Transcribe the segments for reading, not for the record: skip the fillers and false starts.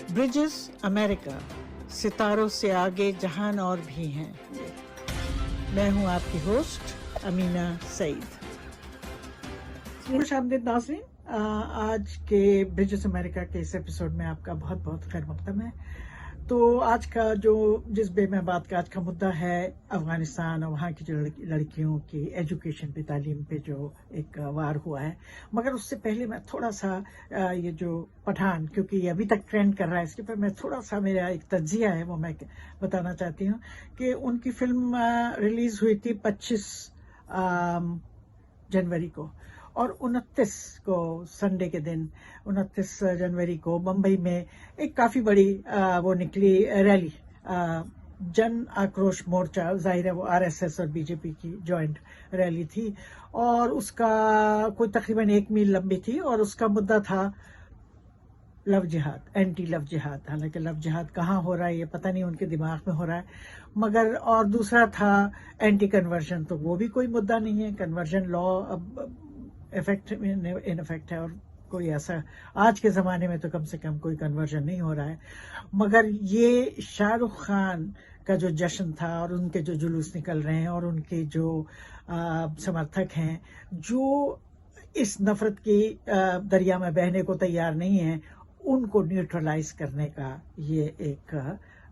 Bridges America, सितारों से आगे जहान और भी हैं। मैं हूं आपकी होस्ट अमीना सईद। खुश आमदीद नाज़रीन, आज के ब्रिजेस अमेरिका के इस एपिसोड में आपका बहुत बहुत खैर मकदम है। तो आज का जिस बे में बात का आज का मुद्दा है अफगानिस्तान और वहाँ की जो लड़कियों की एजुकेशन पे, तालीम पे जो एक वार हुआ है। मगर उससे पहले मैं थोड़ा सा ये जो पठान, क्योंकि ये अभी तक ट्रेंड कर रहा है, इसके पर मैं थोड़ा सा मेरा एक तज्जिया है वो मैं बताना चाहती हूँ कि उनकी फिल्म रिलीज हुई थी 25 जनवरी को, और 29 को संडे के दिन 29 जनवरी को मुंबई में एक काफ़ी बड़ी वो निकली रैली, जन आक्रोश मोर्चा। जाहिर है वो आरएसएस और बीजेपी की जॉइंट रैली थी, और उसका कोई तकरीबन 1 मील लंबी थी, और उसका मुद्दा था लव जिहाद, एंटी लव जिहाद। हालांकि लव जिहाद कहाँ हो रहा है ये पता नहीं, उनके दिमाग में हो रहा है। मगर और दूसरा था एंटी कन्वर्जन, तो वो भी कोई मुद्दा नहीं है। कन्वर्जन लॉ अब इन इफेक्ट है, और कोई ऐसा आज के ज़माने में तो कम से कम कोई कन्वर्जन नहीं हो रहा है। मगर ये शाहरुख खान का जो जश्न था, और उनके जो जुलूस निकल रहे हैं, और उनके जो समर्थक हैं जो इस नफरत की दरिया में बहने को तैयार नहीं है, उनको न्यूट्रलाइज करने का ये एक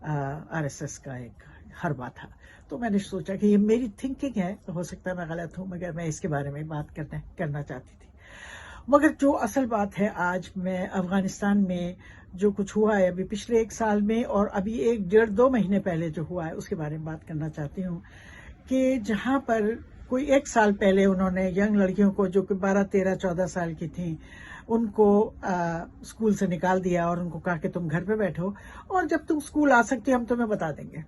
आरएसएस का एक हरबा था। तो मैंने सोचा कि ये मेरी थिंकिंग है, हो सकता है मैं गलत हूँ, मगर मैं इसके बारे में बात करना चाहती थी। मगर जो असल बात है, आज मैं अफगानिस्तान में जो कुछ हुआ है अभी पिछले 1 साल में, और अभी 1-1.5-2 महीने पहले जो हुआ है उसके बारे में बात करना चाहती हूँ। कि जहाँ पर कोई 1 साल पहले उन्होंने यंग लड़कियों को, जो कि 12, 13, 14 साल की थीं, उनको स्कूल से निकाल दिया और उनको कहा कि तुम घर पे बैठो, और जब तुम स्कूल आ सकती हम तुम्हें बता देंगे।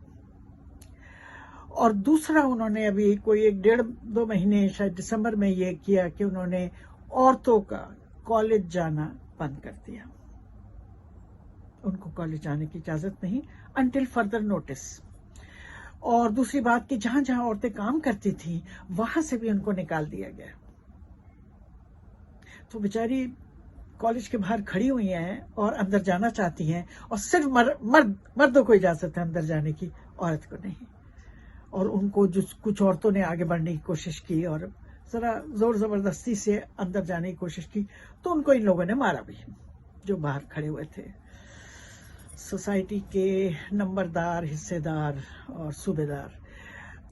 और दूसरा, उन्होंने अभी कोई 1-1.5-2 महीने शायद दिसंबर में ये किया कि उन्होंने औरतों का कॉलेज जाना बंद कर दिया। उनको कॉलेज जाने की इजाजत नहीं, अंटिल फर्दर नोटिस। और दूसरी बात कि जहां जहां औरतें काम करती थी वहां से भी उनको निकाल दिया गया। तो बेचारी कॉलेज के बाहर खड़ी हुई हैं और अंदर जाना चाहती हैं, और सिर्फ मर्दों को इजाजत है अंदर जाने की, औरत को नहीं। और उनको जो कुछ औरतों ने आगे बढ़ने की कोशिश की और जरा जोर जबरदस्ती से अंदर जाने की कोशिश की, तो उनको इन लोगों ने मारा भी, जो बाहर खड़े हुए थे, सोसाइटी के नंबरदार, हिस्सेदार और सूबेदार।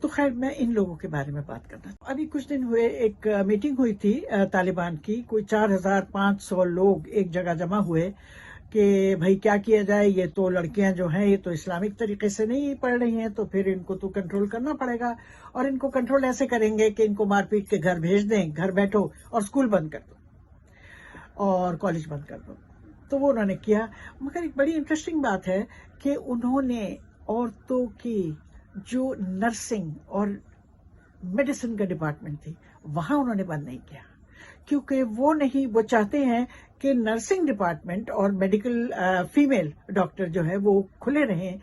तो खैर, मैं इन लोगों के बारे में बात करना। अभी कुछ दिन हुए एक मीटिंग हुई थी तालिबान की, कोई 4500 लोग एक जगह जमा हुए कि भाई क्या किया जाए, ये तो लड़कियां जो हैं ये तो इस्लामिक तरीके से नहीं पढ़ रही हैं, तो फिर इनको तो कंट्रोल करना पड़ेगा। और इनको कंट्रोल ऐसे करेंगे कि इनको मारपीट के घर भेज दें, घर बैठो और स्कूल बंद कर दो और कॉलेज बंद कर दो। तो वो उन्होंने किया। मगर एक बड़ी इंटरेस्टिंग बात है कि उन्होंने औरतों की जो नर्सिंग और मेडिसिन का डिपार्टमेंट थी वहां उन्होंने बंद नहीं किया, क्योंकि वो चाहते हैं कि नर्सिंग डिपार्टमेंट और मेडिकल फीमेल डॉक्टर जो है वो खुले रहें,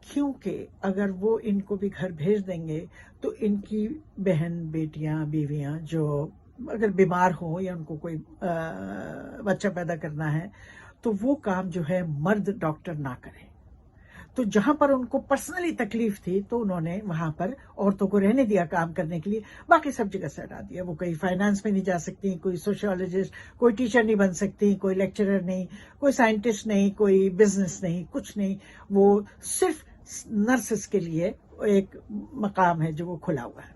क्योंकि अगर वो इनको भी घर भेज देंगे तो इनकी बहन, बेटियां, बीवियां जो अगर बीमार हो या उनको कोई बच्चा पैदा करना है, तो वो काम जो है मर्द डॉक्टर ना करें। तो जहां पर उनको पर्सनली तकलीफ थी तो उन्होंने वहां पर औरतों को रहने दिया काम करने के लिए, बाकी सब जगह से हटा दिया। वो कहीं फाइनेंस में नहीं जा सकती, कोई सोशियोलॉजिस्ट, कोई टीचर नहीं बन सकती, कोई लेक्चरर नहीं, कोई साइंटिस्ट नहीं, कोई बिजनेस नहीं, कुछ नहीं। वो सिर्फ नर्सेस के लिए एक मकाम है जो वो खुला हुआ है,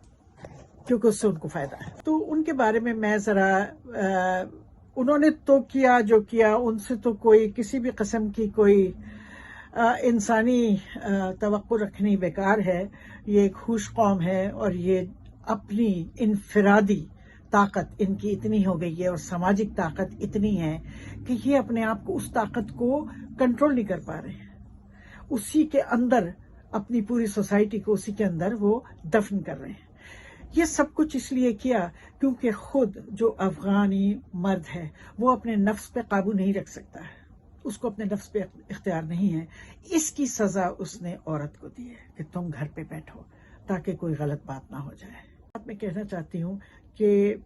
क्योंकि उससे उनको फायदा है। तो उनके बारे में मैं जरा उन्होंने तो किया जो किया, उनसे तो कोई किसी भी किस्म की कोई इंसानी तवक्को रखनी बेकार है। ये एक खुश कौम है, और ये अपनी इनफिरादी ताकत इनकी इतनी हो गई है, और सामाजिक ताकत इतनी है कि ये अपने आप को, उस ताकत को कंट्रोल नहीं कर पा रहे हैं। उसी के अंदर अपनी पूरी सोसाइटी को उसी के अंदर वो दफन कर रहे हैं। ये सब कुछ इसलिए किया क्योंकि खुद जो अफगानी मर्द है वो अपने नफ्स पे काबू नहीं रख सकता है, उसको अपने नफ्स पे इख्तियार नहीं है। इसकी सजा उसने औरत को दी है कि तुम घर पे बैठो ताकि कोई गलत बात ना हो जाए। मैं कहना चाहती हूँ कि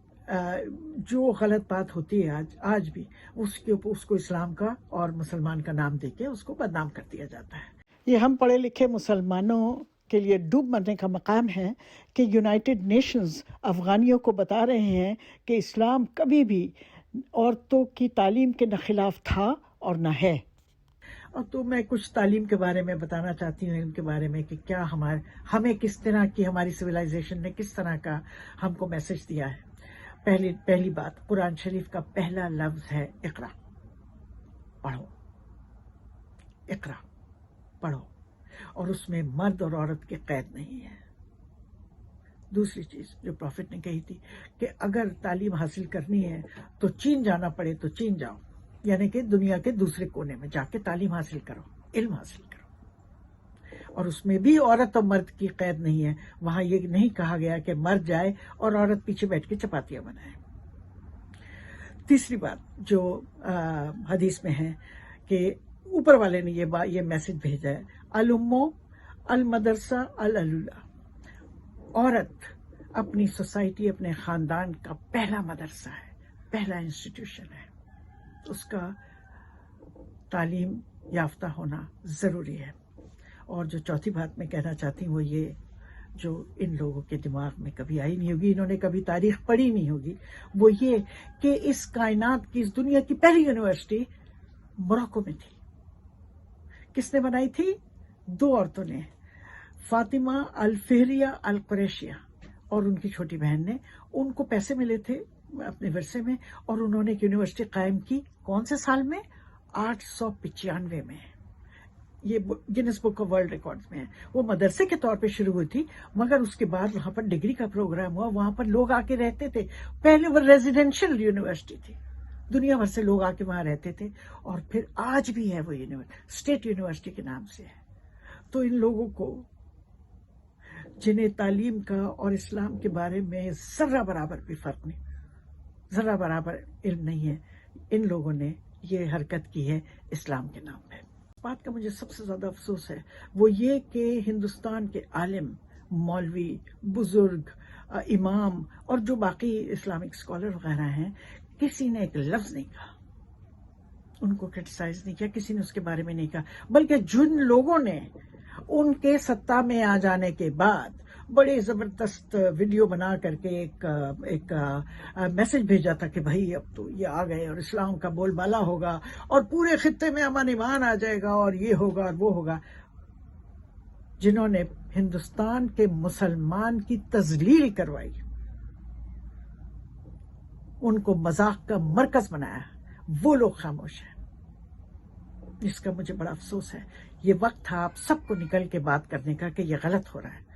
جو غلط بات ہوتی ہے آج بھی اس کو اسلام کا اور مسلمان کا نام دے کے اس کو بدنام کر دیا جاتا ہے۔ یہ ہم پڑھے لکھے مسلمانوں کے لیے ڈوب مرنے کا مقام ہے کہ یونائٹڈ نیشنز افغانیوں کو بتا رہے ہیں کہ اسلام کبھی بھی عورتوں کی تعلیم کے نہ خلاف تھا اور نہ ہے۔ اور تو میں کچھ تعلیم کے بارے میں بتانا چاہتی ہوں، ان کے بارے میں کہ کیا ہمیں کس طرح کی ہماری سویلائزیشن نے کس طرح کا ہم کو میسج دیا ہے۔ پہلی بات، قرآن شریف کا پہلا لفظ ہے اقرا، پڑھو، اقرا پڑھو، اور اس میں مرد اور عورت کی قید نہیں ہے۔ دوسری چیز جو پروفٹ نے کہی تھی کہ اگر تعلیم حاصل کرنی ہے تو چین جانا پڑے تو چین جاؤ، یعنی کہ دنیا کے دوسرے کونے میں جا کے تعلیم حاصل کرو، علم حاصل کرو، اور اس میں بھی عورت اور مرد کی قید نہیں ہے۔ وہاں یہ نہیں کہا گیا کہ مرد جائے اور عورت پیچھے بیٹھ کے چپاتیاں بنائے۔ تیسری بات جو حدیث میں ہے کہ اوپر والے نے یہ میسج بھیجا ہے، الامو المدرسہ العلولا، عورت اپنی سوسائٹی، اپنے خاندان کا پہلا مدرسہ ہے، پہلا انسٹیٹیوشن ہے، اس کا تعلیم یافتہ ہونا ضروری ہے۔ اور جو چوتھی بات میں کہنا چاہتی ہوں وہ یہ، جو ان لوگوں کے دماغ میں کبھی آئی نہیں ہوگی، انہوں نے کبھی تاریخ پڑھی نہیں ہوگی، وہ یہ کہ اس کائنات کی، اس دنیا کی پہلی یونیورسٹی موروکو میں تھی۔ کس نے بنائی تھی؟ 2 عورتوں نے، فاطمہ الفہریہ القریشیہ اور ان کی چھوٹی بہن نے۔ ان کو پیسے ملے تھے اپنے ورثے میں، اور انہوں نے ایک یونیورسٹی قائم کی۔ کون سے سال میں؟ 895 میں۔ یہ grains book of world records میں ہے۔ وہ مدرسے کے طور پہ شروع ہوئی تھی، مگر اس کے بعد وہاں پر ڈگری کا پروگرام ہوا، وہاں پر لوگ آ کے رہتے تھے۔ پہلے وہ ریزیڈینشل یونیورسٹی تھی، دنیا بھر سے لوگ آ کے وہاں رہتے تھے، اور پھر آج بھی ہے وہ اسٹیٹ یونیورسٹی کے نام سے ہے۔ تو ان لوگوں کو، جنہیں تعلیم کا اور اسلام کے بارے میں ذرہ برابر بھی فرق نہیں، ذرہ برابر علم نہیں ہے، ان لوگوں نے یہ حرکت کی ہے اسلام کے نام پہ۔ بات کا مجھے سب سے زیادہ افسوس ہے وہ یہ کہ ہندوستان کے عالم، مولوی، بزرگ، امام اور جو باقی اسلامک اسکالر وغیرہ ہیں، کسی نے ایک لفظ نہیں کہا، ان کو کرٹیسائز نہیں کیا، کسی نے اس کے بارے میں نہیں کہا، بلکہ جن لوگوں نے ان کے سطح میں آ جانے کے بعد بڑے زبردست ویڈیو بنا کر کے ایک میسج بھیجا تھا کہ بھائی اب تو یہ آ گئے اور اسلام کا بول بالا ہوگا اور پورے خطے میں امن ایمان آ جائے گا اور یہ ہوگا اور وہ ہوگا، جنہوں نے ہندوستان کے مسلمان کی تذلیل کروائی، ان کو مذاق کا مرکز بنایا، وہ لوگ خاموش ہیں، جس کا مجھے بڑا افسوس ہے۔ یہ وقت تھا آپ سب کو نکل کے بات کرنے کا کہ یہ غلط ہو رہا ہے،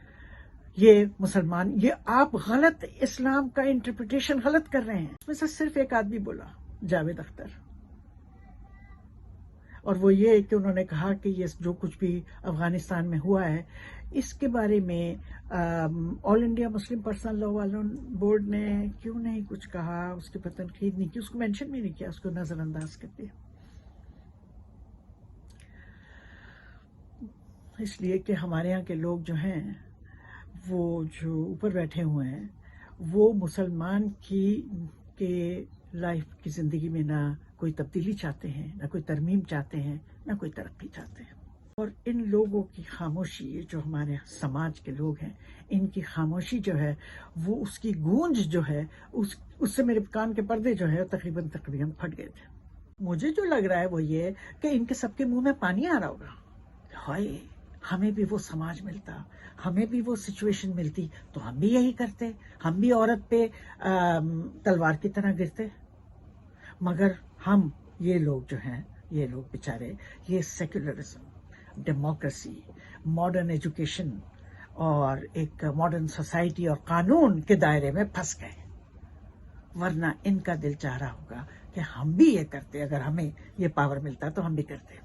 یہ مسلمان، یہ آپ غلط اسلام کا انٹرپریٹیشن غلط کر رہے ہیں۔ اس میں سے صرف ایک آدمی بولا، جاوید اختر، اور وہ یہ کہ انہوں نے کہا کہ یہ جو کچھ بھی افغانستان میں ہوا ہے اس کے بارے میں آل انڈیا مسلم پرسنل لا والوں بورڈ نے کیوں نہیں کچھ کہا، اس کی تنقید نہیں کی، اس کو مینشن بھی نہیں کیا، اس کو نظر انداز کر دیا۔ اس لیے کہ ہمارے یہاں کے لوگ جو ہیں، وہ جو اوپر بیٹھے ہوئے ہیں، وہ مسلمان کے لائف کی زندگی میں نہ کوئی تبدیلی چاہتے ہیں، نہ کوئی ترمیم چاہتے ہیں، نہ کوئی ترقی چاہتے ہیں۔ اور ان لوگوں کی خاموشی، جو ہمارے سماج کے لوگ ہیں، ان کی خاموشی جو ہے، وہ اس کی گونج جو ہے، اس سے میرے کان کے پردے جو ہے تقریباً پھٹ گئے تھے۔ مجھے جو لگ رہا ہے وہ یہ کہ ان کے سب کے منہ میں پانی آ رہا ہوگا، ہائے ہمیں بھی وہ سماج ملتا، ہمیں بھی وہ سچویشن ملتی تو ہم بھی یہی کرتے، ہم بھی عورت پہ تلوار کی طرح گرتے۔ مگر ہم، یہ لوگ جو ہیں، یہ لوگ بیچارے، یہ سیکولرزم، ڈیموکریسی، ماڈرن ایجوکیشن اور ایک ماڈرن سوسائٹی اور قانون کے دائرے میں پھنس گئے، ورنہ ان کا دل چاہ رہا ہوگا کہ ہم بھی یہ کرتے، اگر ہمیں یہ پاور ملتا تو ہم بھی کرتے۔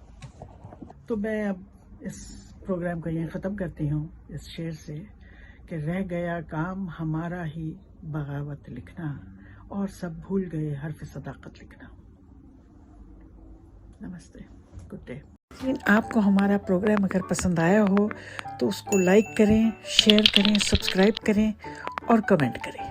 تو میں اب اس پروگرام کو یہیں ختم کرتی ہوں اس شعر سے کہ رہ گیا کام ہمارا ہی بغاوت لکھنا، اور سب بھول گئے حرف صداقت لکھنا۔ نمستے، گڈ ڈے۔ آپ کو ہمارا پروگرام اگر پسند آیا ہو تو اس کو لائک کریں، شیئر کریں، سبسکرائب کریں اور کمنٹ کریں۔